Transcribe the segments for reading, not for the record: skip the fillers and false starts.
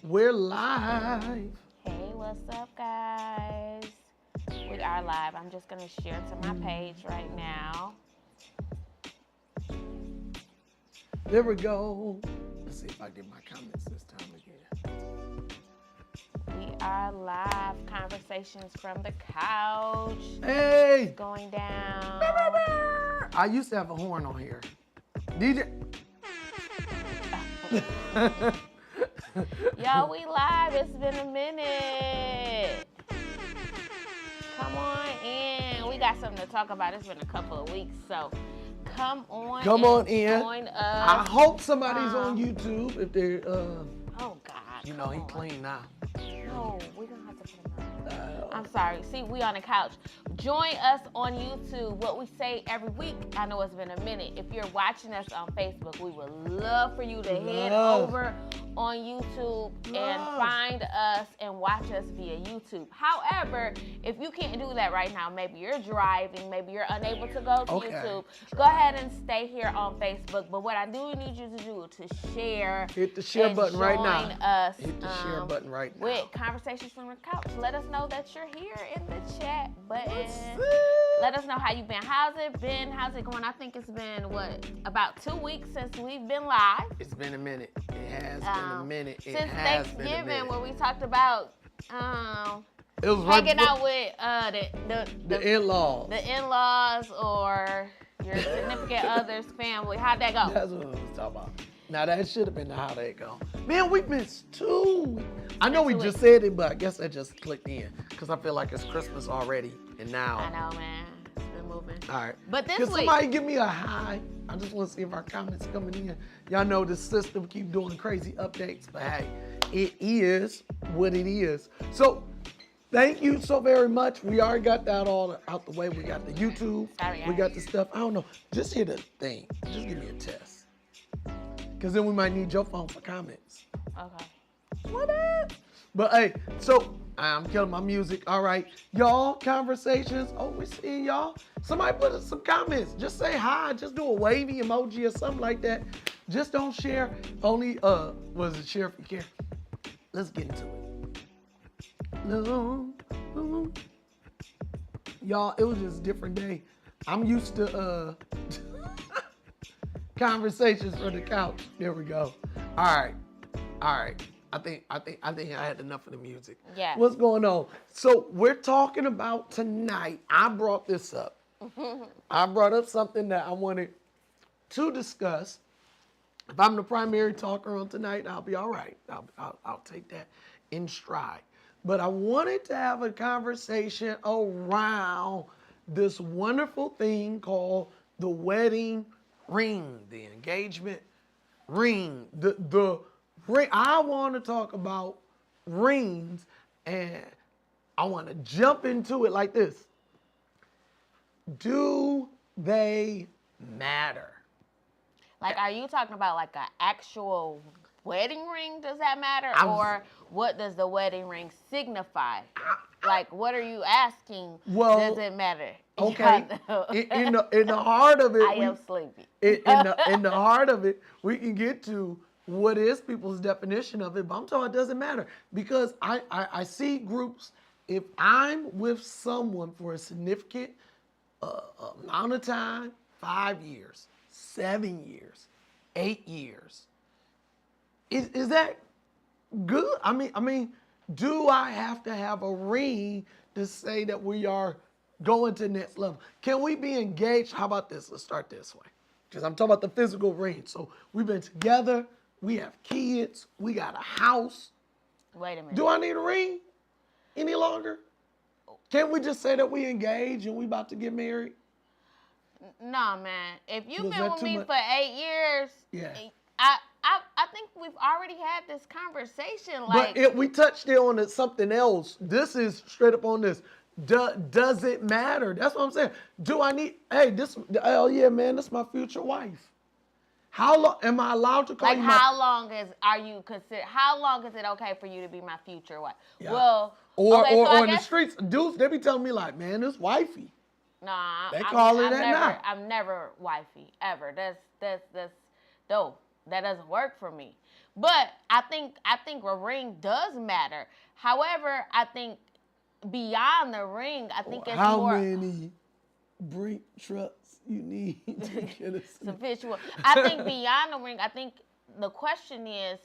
We're live. Hey, what's up, guys? We are live. I'm just going to share to my page right now. There we go. Let's see if I get my comments this time again. We are live. Conversations from the couch. Hey! Going down. I used to have a horn on here. DJ. Yo, we live. It's been a minute. Come on in. We got something to talk about. It's been a couple of weeks, so come on in. Join us. I hope somebody's on YouTube if they're, oh, God. you know, he clean now. No, we're going to have to put him on. I'm sorry. See, we on the couch. Join us on YouTube. What we say every week. I know it's been a minute. If you're watching us on Facebook, we would love for you to head over on YouTube and find us and watch us via YouTube. However, if you can't do that right now, maybe you're driving, maybe you're unable to go to YouTube, go ahead and stay here on Facebook. But what I do need you to do is to share. Hit the share button right now. Join us. Hit the share button right now. With Conversations from the Couch. Let us know that you're here in the chat button. Let us know how you've been. How's it been? How's it going? I think it's been, about 2 weeks since we've been live. It's been a minute. It has been a minute. It Since has been a Thanksgiving, minute. where we talked about It was hanging out with the in-laws. The in-laws or your significant other's family. How'd that go? That's what I was talking about. Now that should have been how that go. Man, we missed 2 weeks. I know we just said it, but I guess that just clicked in because I feel like it's Christmas already, and now. I know, man. It's been moving. All right. But this Can week, somebody give me a hi? I just want to see if our comments coming in. Y'all know the system keep doing crazy updates, but hey, it is what it is. So thank you so very much. We already got that all out the way. We got the YouTube. Sorry, we got the stuff. I don't know. Just hit a thing. Just give me a test. Because then we might need your phone for comments. okay. What up? But hey, so I'm killing my music. All right. Y'all, conversations. Oh, we're seeing y'all. Somebody put some comments. Just say hi. Just do a wavy emoji or something like that. Just don't share. Only, was it share if you care? Let's get into it. No. Y'all, it was just a different day. I'm used to, conversations from the couch. There we go. All right. I think I had enough of the music. Yeah. What's going on? So we're talking about tonight. I brought this up. I brought up something that I wanted to discuss. If I'm the primary talker on tonight, I'll be all right. I'll take that in stride. But I wanted to have a conversation around this wonderful thing called the wedding ring, the engagement ring, the ring. I want to talk about rings, and I want to jump into it like this. Do they matter? Like, are you talking about like an actual wedding ring? Does that matter? Or what does the wedding ring signify? Like, what are you asking? Well, does it matter? Okay. In the heart of it, I am sleepy. in the heart of it, we can get to what is people's definition of it, but I'm talking it doesn't matter because I see groups. If I'm with someone for a significant amount of time, 5 years, 7 years, 8 years, is that good? I mean, do I have to have a ring to say that we are going to the next level? Can we be engaged? How about this? Let's start this way. Because I'm talking about the physical ring. So we've been together. We have kids. We got a house. Wait a minute. Do I need a ring any longer? Can't we just say that we engaged and we about to get married? No, man. If you've Was been that with too me much? for 8 years, Yeah. I think we've already had this conversation. Like, But we touched it on something else. This is straight up on this. Does it matter? That's what I'm saying. Do I need, oh yeah, man, this is my future wife. How long am I allowed to call like you how long is it okay for you to be my future wife? Yeah. Well, Or okay, so I in the guess, streets, dudes, they be telling me like, man, this wifey. Nah, They call it I'm that never, now. I'm never wifey ever. That's no, that doesn't work for me. But I think a ring does matter. However, I think beyond the ring, I think it's How more many brink trucks you need to get us? sufficient. I think beyond the ring, I think the question is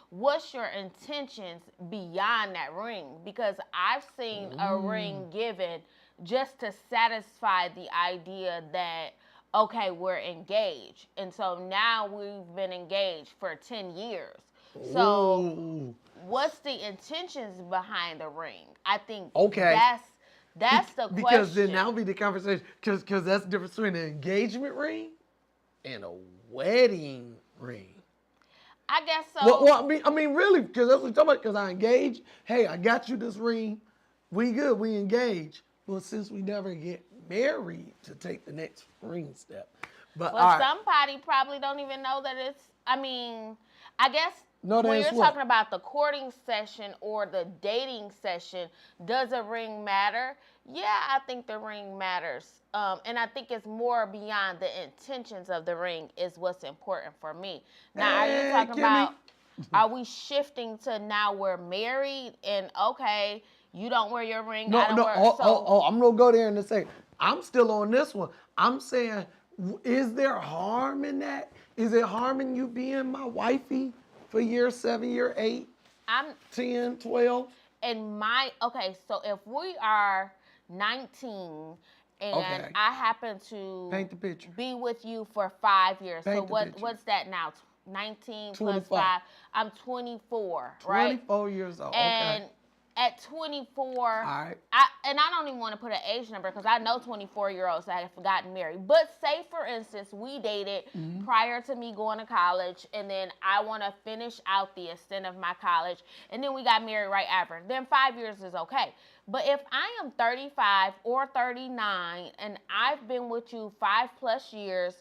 what's your intentions beyond that ring? Because I've seen a ring given just to satisfy the idea that okay, we're engaged. And so now we've been engaged for 10 years. So Ooh. what's the intentions behind the ring? I think Okay. that's the question. Because then that'll be the conversation. Because that's the difference between an engagement ring and a wedding ring. I guess so. Well, I mean, really, because that's what we're talking about. Because I engage. Hey, I got you this ring. We good. We engage. Well, since we never get married to take the next ring step. But Well, all right. somebody probably don't even know that it's. I mean, I guess No, when that's you're what? talking about the courting session or the dating session, does a ring matter? Yeah, I think the ring matters, and I think it's more beyond the intentions of the ring is what's important for me. Now, are you Hey, talking Kimmy. about? Are we shifting to now we're married and okay, you don't wear your ring, I don't wear. I'm gonna go there in a second. I'm still on this one. I'm saying, is there harm in that? Is it harming you being my wifey for year 7, year 8, I'm 10, 12? okay, so if we are 19 and Okay. I happen to Paint the picture. be with you for 5 years, Paint so the picture. what's that now? 19 plus 25. 5. I'm 24, right? 24 years old. And Okay. at 24, All right. I don't even want to put an age number because I know 24-year-olds that have gotten married. But say, for instance, we dated prior to me going to college, and then I want to finish out the extent of my college, and then we got married right after. Then 5 years is okay. But if I am 35 or 39 and I've been with you 5+ years,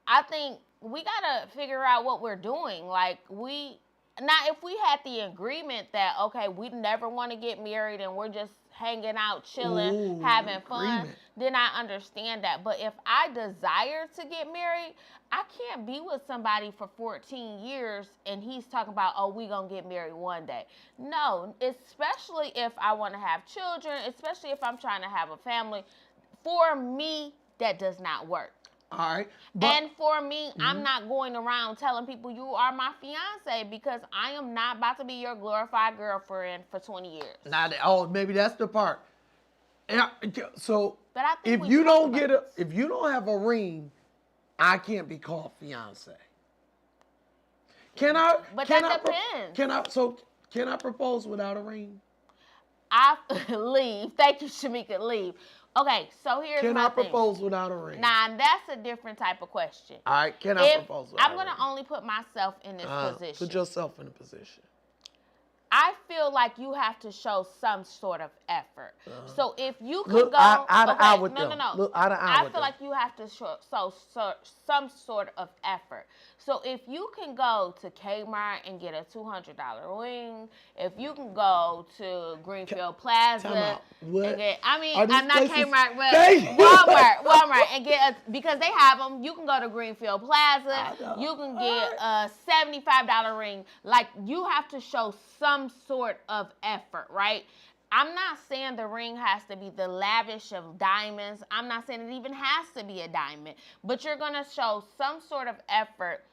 I think we gotta figure out what we're doing. Like if we had the agreement that okay, we never want to get married and we're just hanging out, chilling, Ooh, having fun, agreement. then I understand that. But if I desire to get married, I can't be with somebody for 14 years and he's talking about, oh, we gonna get married one day. No, especially if I want to have children, especially if I'm trying to have a family. For me, that does not work. All right. And for me, I'm not going around telling people you are my fiance because I am not about to be your glorified girlfriend for 20 years. Maybe that's the part. Yeah, so But I think if we you talked don't about if you don't have a ring, I can't be called fiance. Can I? But can that I, depends. Can I propose without a ring? I leave. Thank you, Shamika. Leave. Okay, so here's Can my I thing. propose without a ring? Now that's a different type of question. All right. Can I propose without I'm a gonna ring? only put myself in this position. Put yourself in a position. I feel like you have to show some sort of effort. So if you could Look go eye to eye with no, them. no, no. Look eye to eye I with feel them. like you have to show some sort of effort. So if you can go to Kmart and get a $200 ring, if you can go to Greenfield Plaza Time out. What? and get, Are I'm these not places- Kmart, but Thank you. Walmart, and get because they have them. You can go to Greenfield Plaza. I know. You can get a $75 ring. Like you have to show some sort of effort, right? I'm not saying the ring has to be the lavish of diamonds. I'm not saying it even has to be a diamond, but you're going to show some sort of effort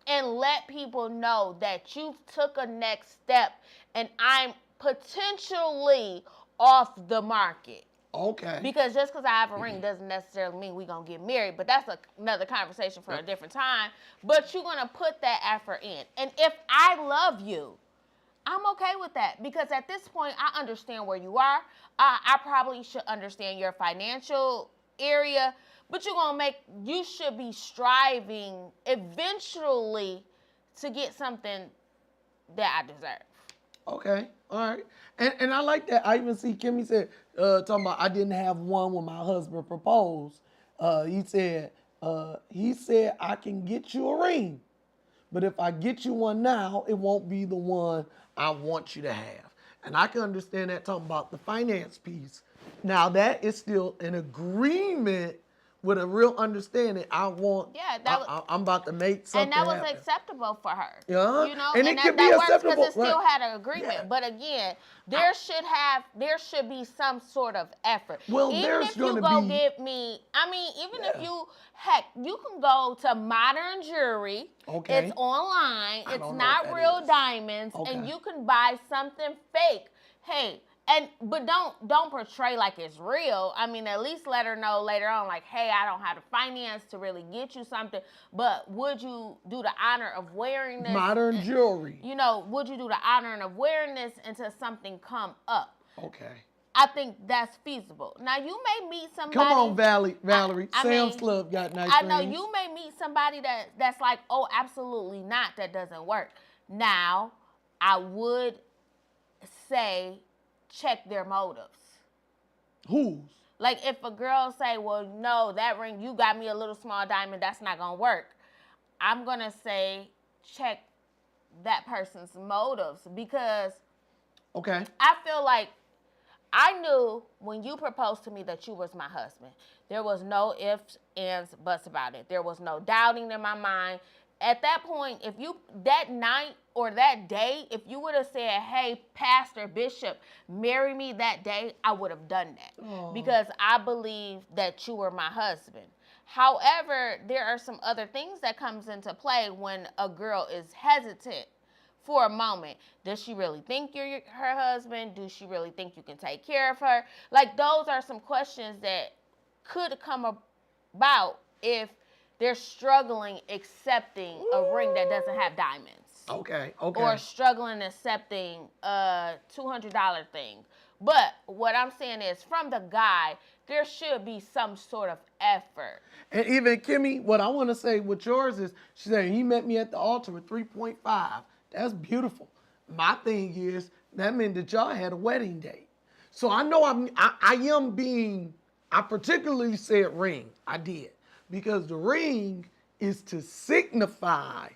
and let people know that you took a next step and I'm potentially off the market. Okay. Because just because I have a ring doesn't necessarily mean we're going to get married. But that's another conversation for a different time. But you're going to put that effort in. And if I love you, I'm okay with that. Because at this point, I understand where you are. I probably should understand your financial area. But you should be striving eventually to get something that I deserve. Okay, all right. And I like that. I even see Kimmy said, talking about I didn't have one when my husband proposed. He said I can get you a ring, but if I get you one now, it won't be the one I want you to have. And I can understand that talking about the finance piece Now that is still an agreement with a real understanding. I want. Yeah, I'm about to make something and that was happen. acceptable for her. Yeah, You know, and it can be that works acceptable, because it still right. had an agreement. Yeah. But again, there should be some sort of effort. Well, Even there's if you gonna go be- get me, I mean, even if Yeah. you can go to Modern Jewelry. Okay. It's online. I It's don't know not what that real is. diamonds, Okay. and you can buy something fake. Hey. But don't portray like it's real. I mean, at least let her know later on, like, hey, I don't have the finance to really get you something, but would you do the honor of wearing this? Modern Jewelry. You know, would you do the honor of wearing this until something come up? Okay. I think that's feasible. Now you may meet somebody. Come on, Valerie. I Sam's mean, Club got nice I know rings. you may meet somebody that's like, oh, absolutely not. That doesn't work. Now, I would say check their motives. Whose? Like if a girl say, well, no, that ring, you got me a little small diamond, that's not going to work. I'm going to say check that person's motives because Okay. I feel like I knew when you proposed to me that you was my husband. There was no ifs, ands, buts about it. There was no doubting in my mind. At that point, if you, that night or that day, if you would have said, hey, Pastor, Bishop, marry me that day, I would have done that. Aww. Because I believe that you were my husband. However, there are some other things that comes into play when a girl is hesitant for a moment. Does she really think you're her husband? Do she really think you can take care of her? Like, those are some questions that could come about if they're struggling accepting a ring that doesn't have diamonds. Okay. Or struggling accepting a $200 thing. But what I'm saying is, from the guy, there should be some sort of effort. And even Kimmy, what I want to say with yours is, she said, he met me at the altar with 3.5. That's beautiful. My thing is, that meant that y'all had a wedding date. So I know I particularly said ring. I did. Because the ring is to signify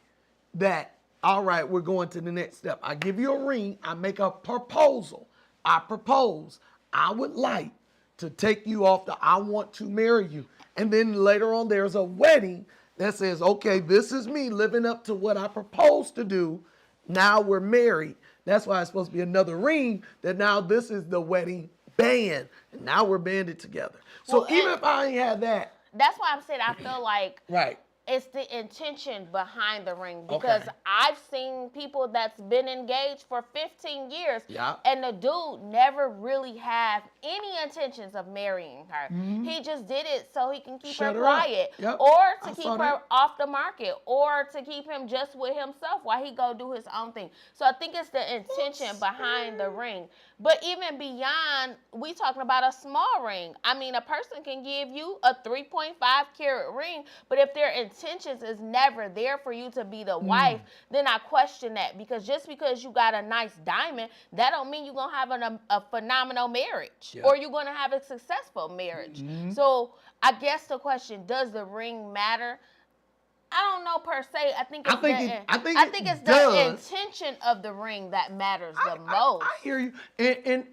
that, all right, we're going to the next step. I give you a ring. I make a proposal. I propose. I would like to take you off the I want to marry you. And then later on, there's a wedding that says, okay, this is me living up to what I proposed to do. Now we're married. That's why it's supposed to be another ring, that now this is the wedding band. And now we're banded together. So even if I ain't had that. That's why I'm saying I feel like right. It's the intention behind the ring, because I've seen people that's been engaged for 15 years and the dude never really have any intentions of marrying her. Mm-hmm. He just did it so he can keep her quiet or to keep her off the market or to keep him just with himself while he go do his own thing. So I think it's the intention behind the ring. But even beyond, we talking about a small ring. I mean, a person can give you a 3.5 carat ring, but if their intentions is never there for you to be the wife, then I question that. Because just because you got a nice diamond, that don't mean you're going to have a phenomenal marriage or you're going to have a successful marriage. Mm-hmm. So I guess the question, does the ring matter? I don't know per se. I think it's the intention of the ring that matters the most. I hear you. And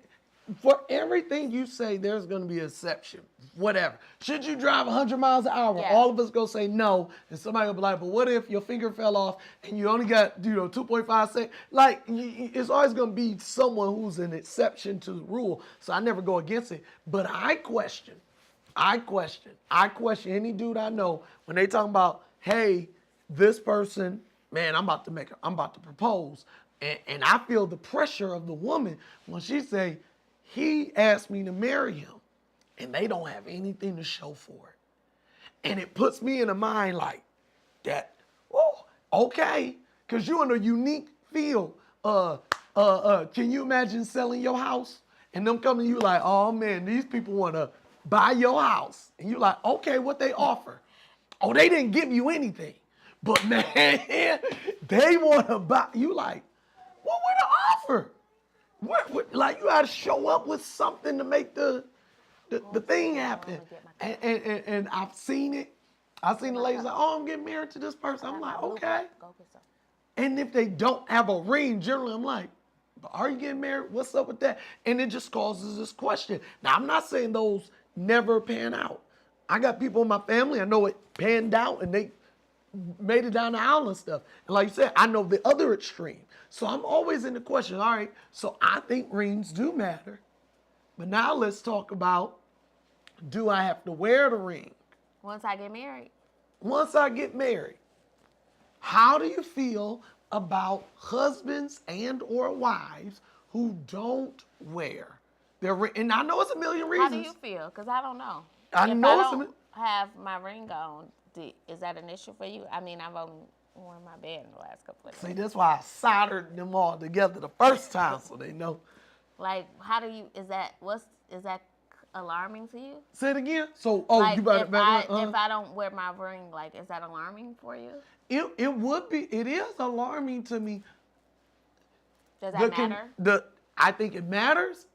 for everything you say, there's going to be an exception. Whatever. Should you drive 100 miles an hour? Yeah. All of us go say no, and somebody will be like, but what if your finger fell off and you only got 2.5 seconds? Like, it's always going to be someone who's an exception to the rule. So I never go against it. But I question any dude I know when they talking about, hey, this person, man, I'm about to propose. And I feel the pressure of the woman when she say, he asked me to marry him and they don't have anything to show for it. And it puts me in a mind like that, oh, okay. Cause you're in a unique field. Can you imagine selling your house and them coming to you like, oh man, these people want to buy your house. And you're like, okay, what they offer? Oh, they didn't give you anything. But man, they want to buy. You like, what were the offer? What, like, you got to show up with something to make the thing happen. And I've seen it. I've seen the ladies like, oh, I'm getting married to this person. I'm like, okay. And if they don't have a ring, generally, I'm like, But are you getting married? What's up with that? And it just causes this question. Now, I'm not saying those never pan out. I got people in my family, I know it panned out and they made it down the aisle and stuff. And like you said, I know the other extreme. So I'm always in the question, all right, so I think rings do matter. But now let's talk about, do I have to wear the ring? Once I get married. Once I get married, how do you feel about husbands and or wives who don't wear their ring? And I know it's a million reasons. How do you feel? Because I don't know. I if know I it's don't have my ring on, is that an issue for you? I mean, I've only worn my band the last couple of days. See, that's why I soldered them all together the first time so they know. Like, how do you, is that alarming to you? Say it again. So, Like, you better, if I don't wear my ring, like, is that alarming for you? It would be. It is alarming to me. Does that matter? I think it matters.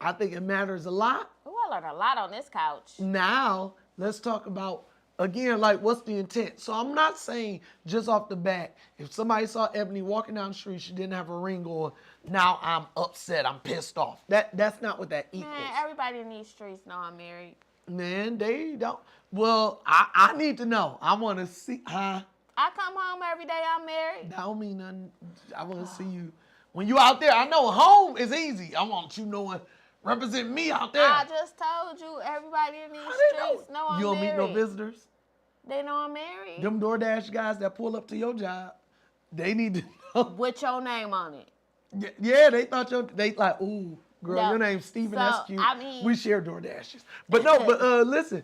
I think it matters a lot. Oh, I learned a lot on this couch. Now, let's talk about, again, like, what's the intent? So I'm not saying just off the bat, if somebody saw Ebony walking down the street, she didn't have a ring on, now I'm upset, I'm pissed off. That's not what that equals. Man, everybody in these streets know I'm married. Man, they don't. Well, I need to know. I want to see, huh? I come home every day, I'm married. That don't mean nothing. I want to see you. When you out there, I know home is easy. I want you knowing, represent me out there. I just told you, everybody in these streets know I'm married. You don't meet no visitors? They know I'm married. Them DoorDash guys that pull up to your job, they need to know. With your name on it. Yeah, they thought they like, ooh, girl, No. your name's Steven, So, that's cute. I mean- we share DoorDashes. But no, listen,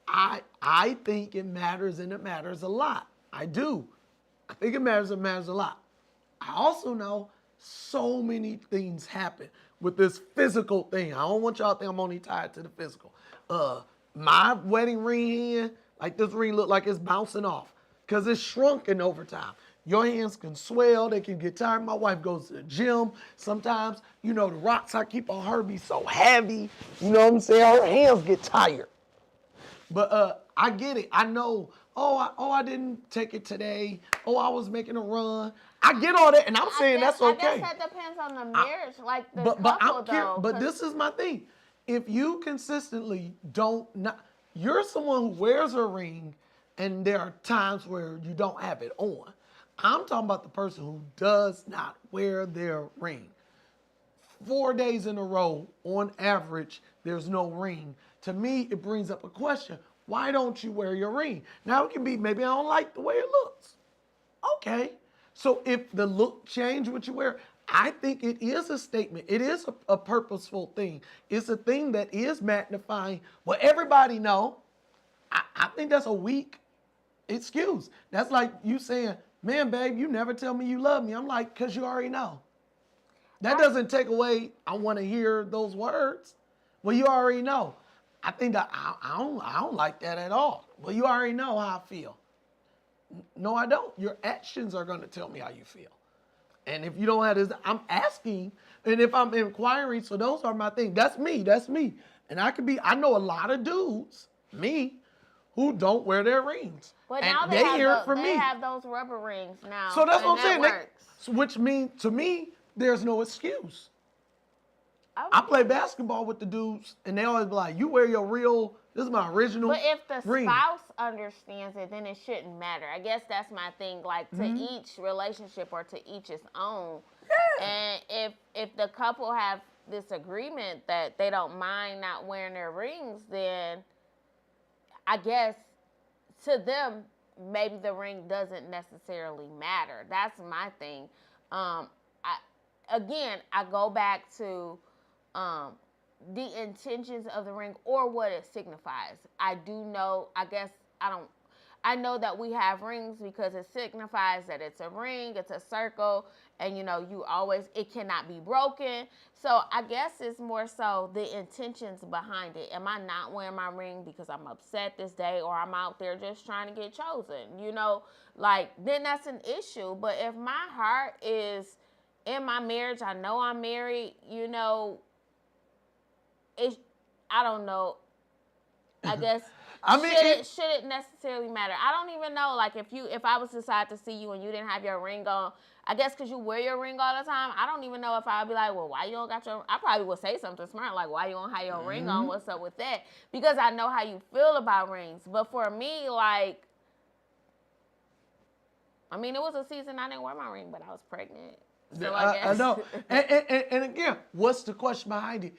I think it matters and it matters a lot. I do. I think it matters a lot. I also know so many things happen with this physical thing. I don't want y'all to think I'm only tied to the physical. My wedding ring here, like this ring look like it's bouncing off because it's shrunken over time. Your hands can swell, they can get tired. My wife goes to the gym. Sometimes, the rocks I keep on her be so heavy. You know what I'm saying? Her hands get tired. But I get it. I know, I didn't take it today. Oh, I was making a run. I get all that, and I'm saying that's okay. I guess that depends on the marriage, like the couple, though. But this is my thing. If you consistently you're someone who wears a ring, and there are times where you don't have it on. I'm talking about the person who does not wear their ring. 4 days in a row, on average, there's no ring. To me, it brings up a question. Why don't you wear your ring? Now, it can be, maybe I don't like the way it looks. Okay. So if the look change what you wear, I think it is a statement. It is a purposeful thing. It's a thing that is magnifying what everybody know. I think that's a weak excuse. That's like you saying, man, babe, you never tell me you love me. I'm like, because you already know. That doesn't take away, I want to hear those words. Well, you already know. I think that I don't like that at all. Well, you already know how I feel. No, I don't. Your actions are going to tell me how you feel. And if you don't have this, I'm asking, and if I'm inquiring, so those are my things. That's me. And I know a lot of dudes, me, who don't wear their rings. But and now they hear it from me. They have those rubber rings now. So that's what I'm saying. Works. Which means, to me, there's no excuse. I play basketball with the dudes, and they always be like, you wear your real, this is my original But if the ring. spouse understands it, then it shouldn't matter. I guess that's my thing. Like, to each relationship or to each its own. Yeah. And if the couple have this agreement that they don't mind not wearing their rings, then I guess to them, maybe the ring doesn't necessarily matter. That's my thing. I go back to the intentions of the ring or what it signifies. I do know, I know that we have rings because it signifies that it's a ring, it's a circle, and it cannot be broken. So I guess it's more so the intentions behind it. Am I not wearing my ring because I'm upset this day, or I'm out there just trying to get chosen? Then that's an issue. But if my heart is in my marriage, I know I'm married, I don't know. I guess I mean, should it necessarily matter? I don't even know. Like if I was to decide to see you and you didn't have your ring on, I guess because you wear your ring all the time, I don't even know if I'd be like, well, why you don't got your? I probably would say something smart like, why you don't have your ring on? What's up with that? Because I know how you feel about rings. But for me, like, I mean, it was a season I didn't wear my ring, but I was pregnant. So I guess. I know. And again, what's the question behind it?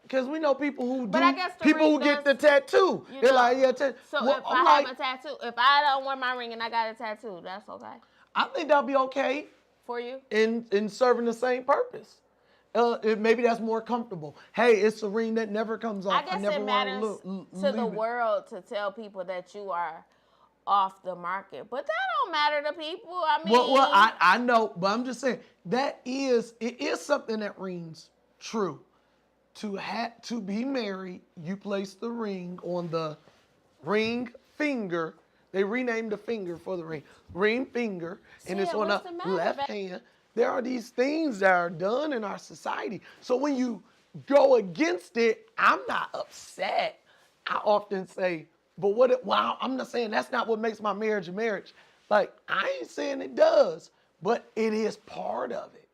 Because we know people who do, But I guess the people ring who get the does- tattoo. You They're know. like, yeah, tattoo. So Well, if I'm I like, have a tattoo, if I don't wear my ring and I got a tattoo, that's okay I think that'll be okay for you. in serving the same purpose. Maybe that's more comfortable. Hey, it's a ring that never comes off. I guess never it wanna matters to leave the it. world to tell people that you are off the market, but that don't matter to people. I mean, Well, I know, but I'm just saying it is something that rings true. To be married, you place the ring on the ring finger. They renamed the finger for the ring finger, and it's on what's the the matter, left babe? hand. There are these things that are done in our society. So when you go against it, I'm not upset. I often say, but well, I'm not saying that's not what makes my marriage a marriage. Like, I ain't saying it does, but it is part of it.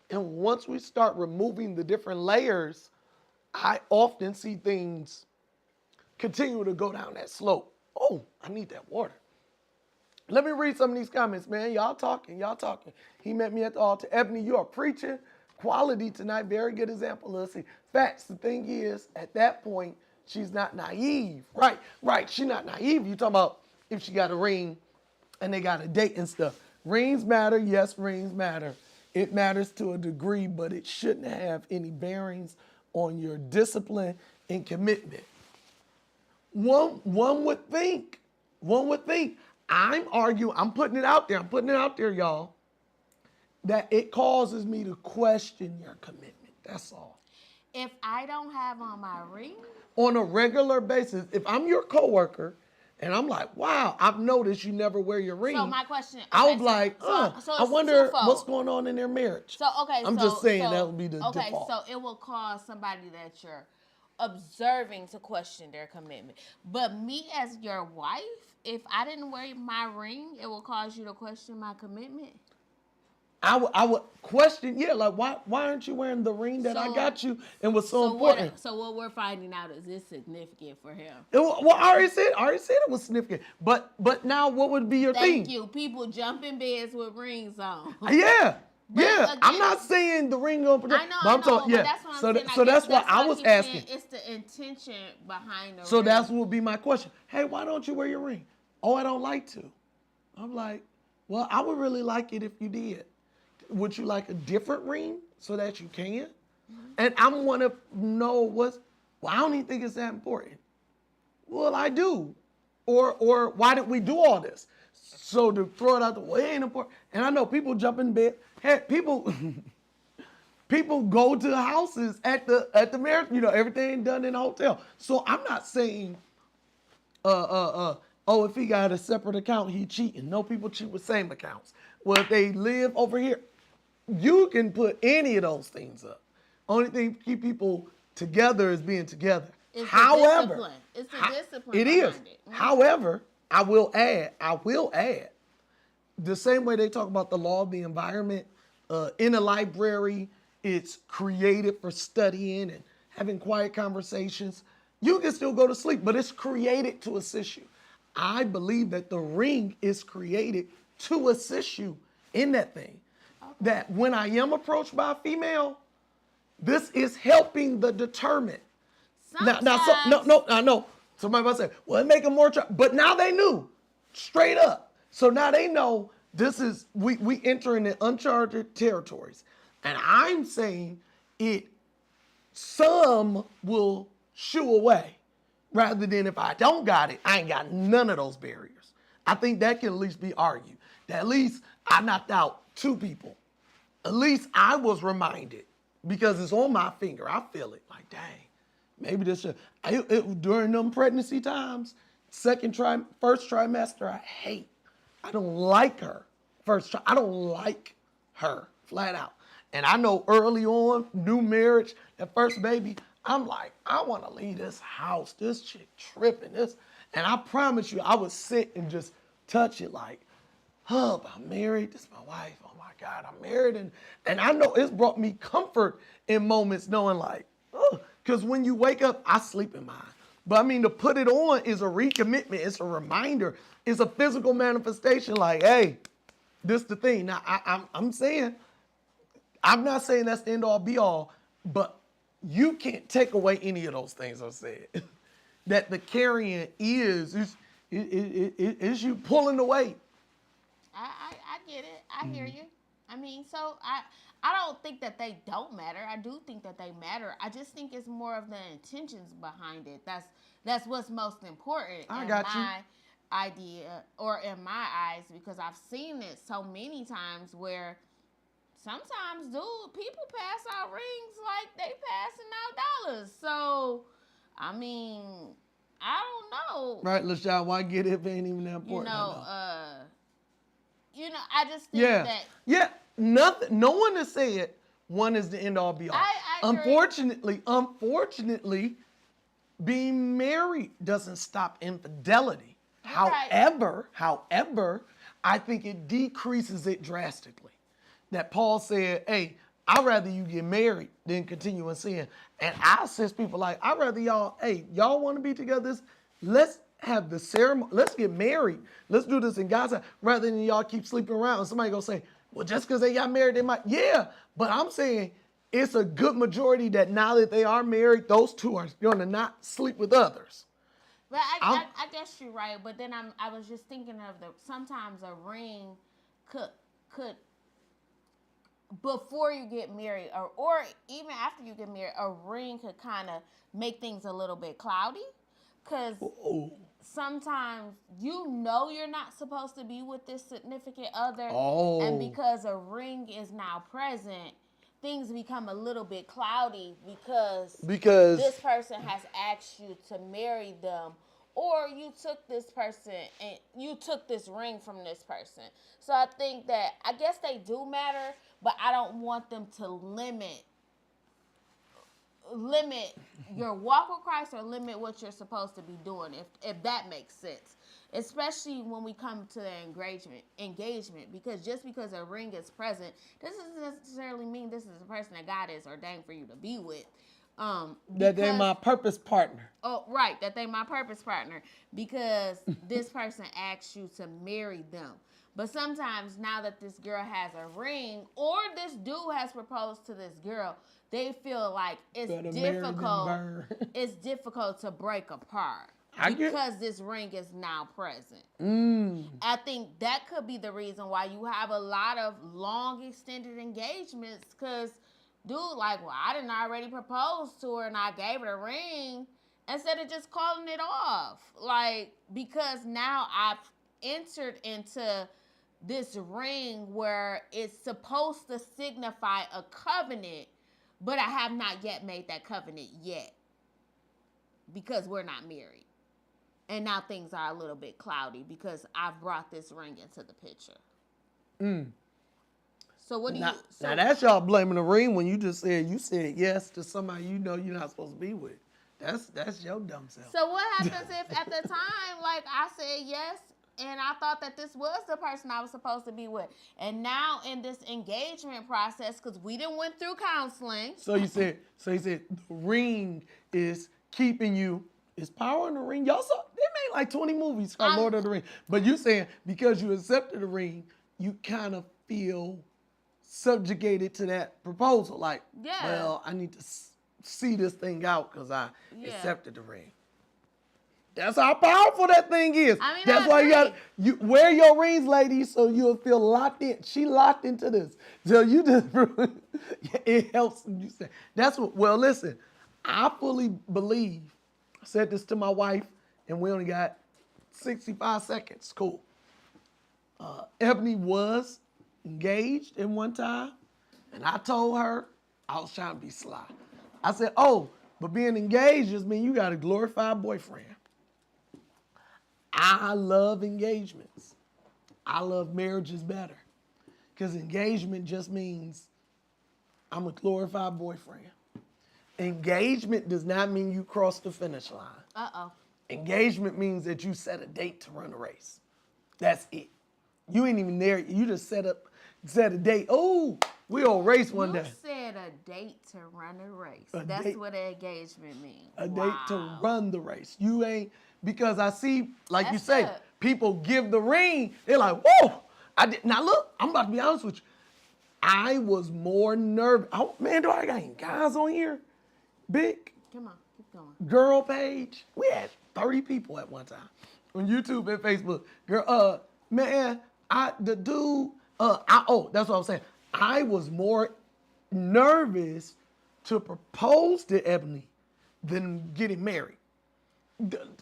And once we start removing the different layers, I often see things continue to go down that slope. Oh, I need that water. Let me read some of these comments, man. Y'all talking. He met me at the altar. Ebony, you are preaching quality tonight. Very good example. Let's see. Facts. The thing is, at that point, she's not naive. Right. She's not naive. You talking about if she got a ring and they got a date and stuff. Rings matter. Yes, rings matter. It matters to a degree, but it shouldn't have any bearings on your discipline and commitment. One would think, I'm putting it out there, y'all, that it causes me to question your commitment. That's all. if I don't have on my ring, On a regular basis, if I'm your coworker and I'm like, wow, I've noticed you never wear your ring. so my question, I okay, would be like, so I it's wonder twofold. what's going on in their marriage. So okay, I'm just saying that would be the okay. default. So it will cause somebody that you're observing to question their commitment. But me as your wife, if I didn't wear my ring, it will cause you to question my commitment. I would question, like why aren't you wearing the ring that I So- got you and was so important? So what we're finding out is this significant for him. Well, I already said it was significant. But now what would be your thing? Thank you. People jump in beds with rings on. Yeah. But I'm again- not saying the ring on. I know, but I'm talking, but that's what I'm so saying. so that's why I was keep saying asking. it's the intention behind the So ring. that's what would be my question. Hey, why don't you wear your ring? Oh, I don't like to. I'm like, well, I would really like it if you did. Would you like a different ring so that you can? Mm-hmm. And I want to know well, I don't even think it's that important. Well, I do. Or why did we do all this? So to throw it out the way ain't important. And I know people jump in bed. Hey, people go to houses at the marriage, everything done in a hotel. So I'm not saying if he got a separate account, he cheating. No, people cheat with same accounts. Well, if they live over here, you can put any of those things up. Only thing keep people together is being together. It's However, the discipline. It's the discipline it behind is. it. Mhm. However, I will add, the same way they talk about the law of the environment, in a library, it's created for studying and having quiet conversations. You can still go to sleep, but it's created to assist you. I believe that the ring is created to assist you in that thing. Okay. That when I am approached by a female, this is helping the determinant. Sometimes, I know. Somebody might say, well, it make them more attractive. But now they knew, straight up. So now they know we enter into uncharted territories. And I'm saying some will shoo away rather than if I don't got it, I ain't got none of those barriers. I think that can at least be argued. That at least I knocked out 2 people. At least I was reminded because it's on my finger. I feel it like, dang, maybe this should. During them pregnancy times, first trimester, I don't like her. I don't like her flat out. And I know early on, new marriage, that first baby, I'm like, I want to leave this house. This chick tripping. And I promise you, I would sit and just touch it like, oh, I'm married. This is my wife. Oh my God, I'm married. And I know it's brought me comfort in moments knowing like, oh, because when you wake up, I sleep in mine. But I mean, to put it on is a recommitment. It's a reminder. It's a physical manifestation like, hey, this the thing. Now, I'm saying, I'm not saying that's the end all be all, but you can't take away any of those things I said. That the carrying is you pulling the weight. I get it. I hear you. I mean, so I don't think that they don't matter. I do think that they matter. I just think it's more of the intentions behind it. That's what's most important I in got you. my idea or in my eyes, because I've seen it so many times where sometimes, dude, people pass out rings like they passing out dollars. So, I mean, I don't know. Right, LaShawn, why get it if it ain't even that important? I just think that. Yeah, nothing. No one has said one is the end all be all. I agree. Unfortunately, being married doesn't stop infidelity. Right. However, I think it decreases it drastically. That Paul said, hey, I'd rather you get married than continue in sin. And I says people like, I'd rather y'all want to be together, let's have the ceremony, let's get married. Let's do this in God's house, rather than y'all keep sleeping around. And somebody gonna say, well, just because they got married, they might. Yeah, but I'm saying it's a good majority that now that they are married, those two are gonna not sleep with others. But I guess you're right. But then I was just thinking of sometimes a ring could before you get married or even after you get married, a ring could kind of make things a little bit cloudy. Because sometimes you're not supposed to be with this significant other. Oh. And because a ring is now present, things become a little bit cloudy because this person has asked you to marry them, or you took this person and you took this ring from this person. So I think that, I guess they do matter, but I don't want them to limit your walk with Christ or limit what you're supposed to be doing, if that makes sense. Especially when we come to the engagement, because just because a ring is present, this doesn't necessarily mean this is the person that God has ordained for you to be with. That they're my purpose partner. Oh, right, that they my purpose partner, because this person asked you to marry them. But sometimes now that this girl has a ring, or this dude has proposed to this girl, they feel like it's difficult to break apart because this ring is now present. I think that could be the reason why you have a lot of long extended engagements, because dude, like, well, I didn't already propose to her and I gave her a ring, instead of just calling it off. Like, because now I've entered into this ring where it's supposed to signify a covenant, but I have not yet made that covenant yet because we're not married. And now things are a little bit cloudy because I've brought this ring into the picture. So what do now, you... now that's y'all blaming the ring when you said yes to somebody you know you're not supposed to be with. That's your dumb self. So what happens if at the time, like, I said yes, and I thought that this was the person I was supposed to be with, and now in this engagement process, because we done went through counseling. So he said the ring is keeping you. Is power in the ring? Y'all saw they made like 20 movies called Lord of the Rings, but you saying because you accepted the ring, you kind of feel subjugated to that proposal. Like, well, I need to see this thing out because I accepted the ring. That's how powerful that thing is. I mean, that's why you wear your rings, ladies, so you'll feel locked in. She locked into this. So you just it helps you say that's what. Well, listen, I fully believe. I said this to my wife, and we only got 65 seconds. Cool. Ebony was engaged at one time, and I told her I was trying to be sly. I said, oh, but being engaged just means you got a glorified boyfriend. I love engagements. I love marriages better. Because engagement just means I'm a glorified boyfriend. Engagement does not mean you cross the finish line. Uh-oh. Engagement means that you set a date to run a race. That's it. You ain't even there. You just set a date. Oh, we'll race one day. You said a date to run a race. A That's date- what an engagement means. A date to run the race. You ain't, because I see, like you That's say, good. people give the ring. They're like, whoa. Now look, I'm about to be honest with you. I was more nervous. Oh, man, do I got any guys on here? Big Come on, keep going. girl page. We had 30 people at one time on YouTube and Facebook. Girl, man, that's what I'm saying. I was more nervous to propose to Ebony than getting married.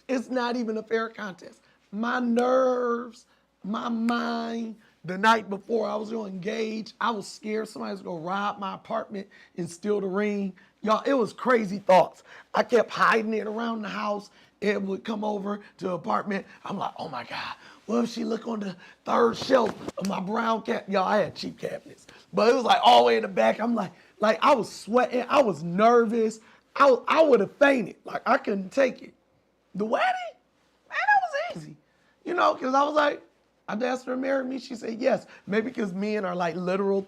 It's not even a fair contest. My nerves, my mind, the night before I was going to engage, I was scared somebody was going to rob my apartment and steal the ring. Y'all, it was crazy thoughts. I kept hiding it around the house. It would come over to the apartment. I'm like, oh my God, what if she look on the third shelf of my brown cabinet? Y'all, I had cheap cabinets, but it was like all the way in the back. I'm like I was sweating. I was nervous. I would have fainted. Like I couldn't take it. The wedding, man, that was easy. You know, because I was like, I asked her to marry me. She said yes. Maybe because men are like literal.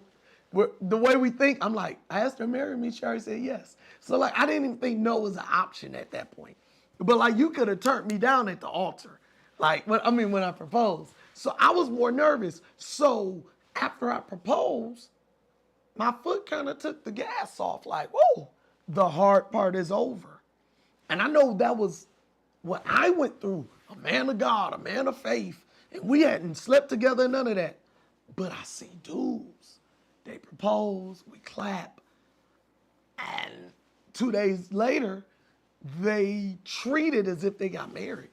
The way we think, I'm like, I asked her to marry me. She already said yes. So like, I didn't even think no was an option at that point. But like, you could have turned me down at the altar. Like, when I proposed. So I was more nervous. So after I proposed, my foot kind of took the gas off. Like, whoa, the hard part is over. And I know that was what I went through. A man of God, a man of faith. And we hadn't slept together, none of that. But I see dudes. They propose, we clap. And 2 days later, they treat it as if they got married.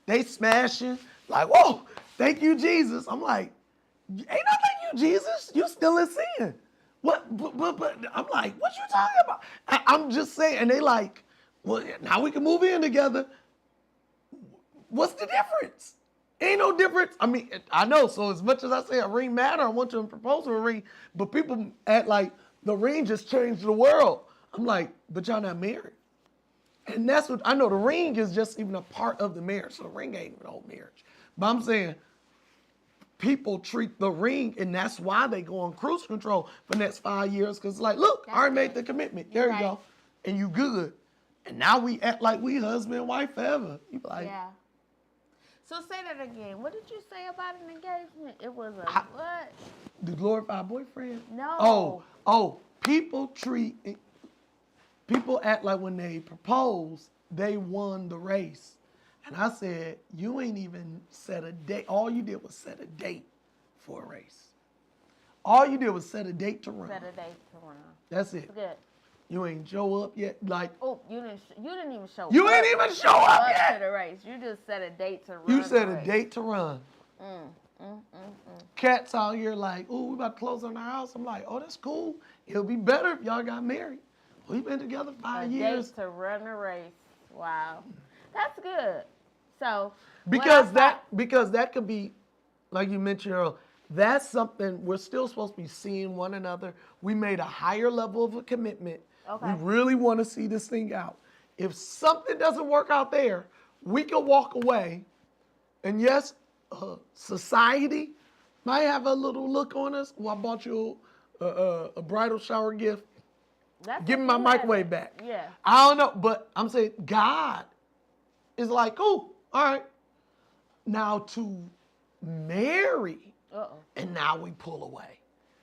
They smashing, like, whoa, thank you, Jesus. I'm like, ain't no thank you, Jesus. You still in sin. What? But I'm like, what you talking about? I'm just saying. And they like, well, now we can move in together. What's the difference? Ain't no difference. I mean, I know. So as much as I say a ring matter, I want you to propose a ring, but people act like the ring just changed the world. I'm like, but y'all not married. And that's what, I know the ring is just even a part of the marriage. So the ring ain't even the whole marriage. But I'm saying people treat the ring, and that's why they go on cruise control for the next 5 years. Because like, look, I already made the commitment. There you go. And you good. And now we act like we husband and wife forever. You be like, Yeah. So say that again. What did you say about an engagement? It was a what? The glorified boyfriend? No. People act like when they propose, they won the race. And I said, you ain't even set a date. All you did was set a date for a race. All you did was set a date to run. Set a date to run. That's it. Good. You ain't show up yet. Like, oh, you didn't even show up. You ain't even show up yet. To the race. You just set a date to run. You set a date to run. Mm. Cats out here like, oh, we about to close on our house. I'm like, oh, that's cool. It'll be better if y'all got married. We've been together 5 years. A date to run a race. Wow. That's good. So because that could be, like you mentioned earlier, that's something we're still supposed to be seeing one another. We made a higher level of a commitment. Okay. We really want to see this thing out. If something doesn't work out there, we can walk away. And yes, society might have a little look on us. Well, I bought you a bridal shower gift. Give me my microwave back. Yeah. I don't know, but I'm saying God is like, oh, all right. Now to marry, and now we pull away.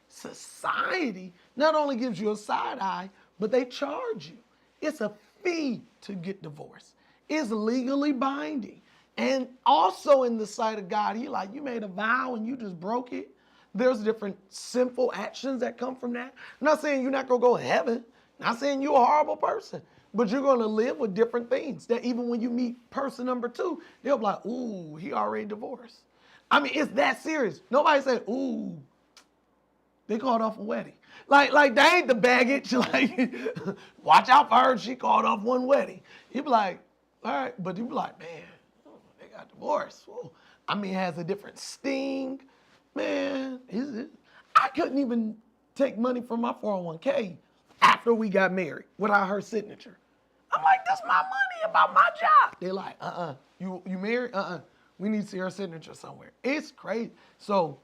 Society not only gives you a side eye, but they charge you. It's a fee to get divorced. It's legally binding. And also in the sight of God, he like, you made a vow and you just broke it. There's different sinful actions that come from that. I'm not saying you're not going to go to heaven. Not saying you're a horrible person. But you're going to live with different things that even when you meet person number 2, they'll be like, ooh, he already divorced. I mean, it's that serious. Nobody said, ooh, they called off a wedding. Like that ain't the baggage. Like, watch out for her. She called off one wedding. You'd be like, all right. But you'd be like, man, they got divorced. Whoa. I mean, it has a different sting. Man, I couldn't even take money from my 401k after we got married without her signature. I'm like, that's my money. about my job. They're like, you married? We need to see her signature somewhere. It's crazy. So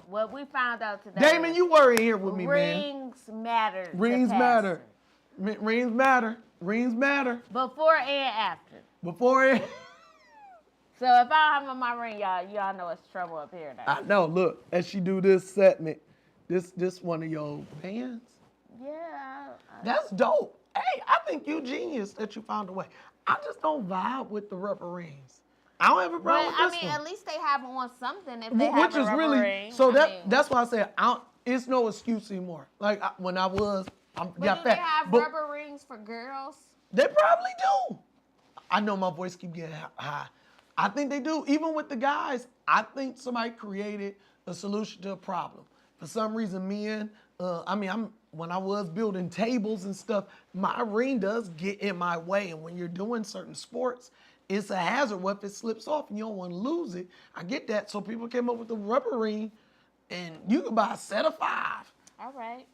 what we found out today. Damon, you weren't here with me, man. Rings matter. Rings matter. Rings matter. Rings matter. Before and after. Before and So if I don't have on my ring, y'all know it's trouble up here now. I know. Look, as she do this segment, this one of your bands. Yeah. That's dope. Hey, I think you genius that you found a way. I just don't vibe with the rubber rings. I don't have a problem with this one. At least they have on something if they have a rubber ring. So that's why I said it's no excuse anymore. Like when I was, But do they have rubber rings for girls? They probably do. I know my voice keep getting high. I think they do. Even with the guys, I think somebody created a solution to a problem. For some reason, men, when I was building tables and stuff, my ring does get in my way. And when you're doing certain sports, it's a hazard. What if it slips off and you don't want to lose it? I get that. So people came up with the rubber ring, and you can buy a set of 5. All right.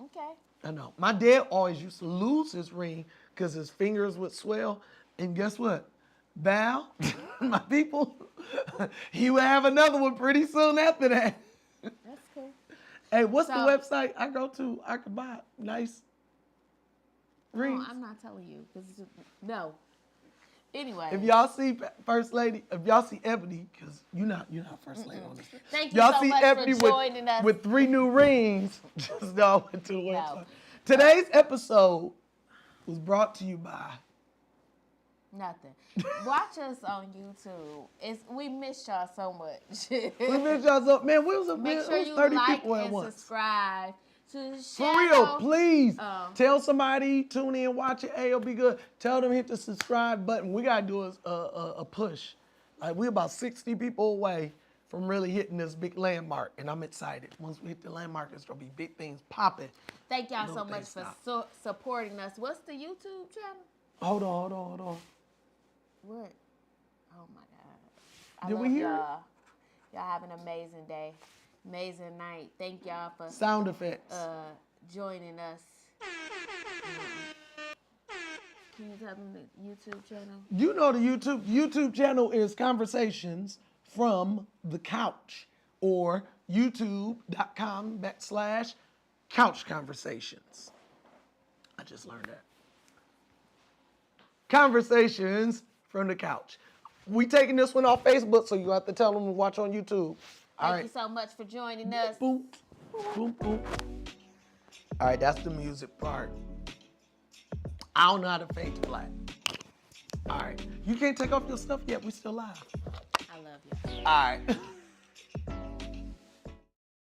Okay. I know. My dad always used to lose his ring because his fingers would swell. And guess what? Val, my people, he would have another one pretty soon after that. That's cool. Hey, what's the website I go to? I can buy nice rings. No, I'm not telling you. No. Anyway. If y'all see First Lady, if y'all see Ebony, because you're not First Lady on this. Thank you so much for joining us. With 3 new rings, just go to the website. Today's episode was brought to you by nothing. Watch us on YouTube. We miss y'all so much. We miss y'all so man. Make sure you 30 like people at and once. subscribe to the For channel. real, please tell somebody, tune in, watch it. Hey, it'll be good. Tell them hit the subscribe button. We gotta do a push. Like we're about 60 people away from really hitting this big landmark, and I'm excited. Once we hit the landmark, there's gonna be big things popping. Thank y'all so much for supporting us. What's the YouTube channel? Hold on. What? Oh my God. Did we hear y'all. Y'all have an amazing day, amazing night. Thank y'all for sound effects. Joining us. Can you tell them the YouTube channel? You know the YouTube channel is Conversations from the Couch, or youtube.com/couch conversations. I just learned that. Conversations from the Couch. We taking this one off Facebook, so you have to tell them to watch on YouTube. Thank you so much for joining us. Boom, boom, boom. All right, that's the music part. I don't know how to fade to black. All right, you can't take off your stuff yet. We still live. I love you. All right.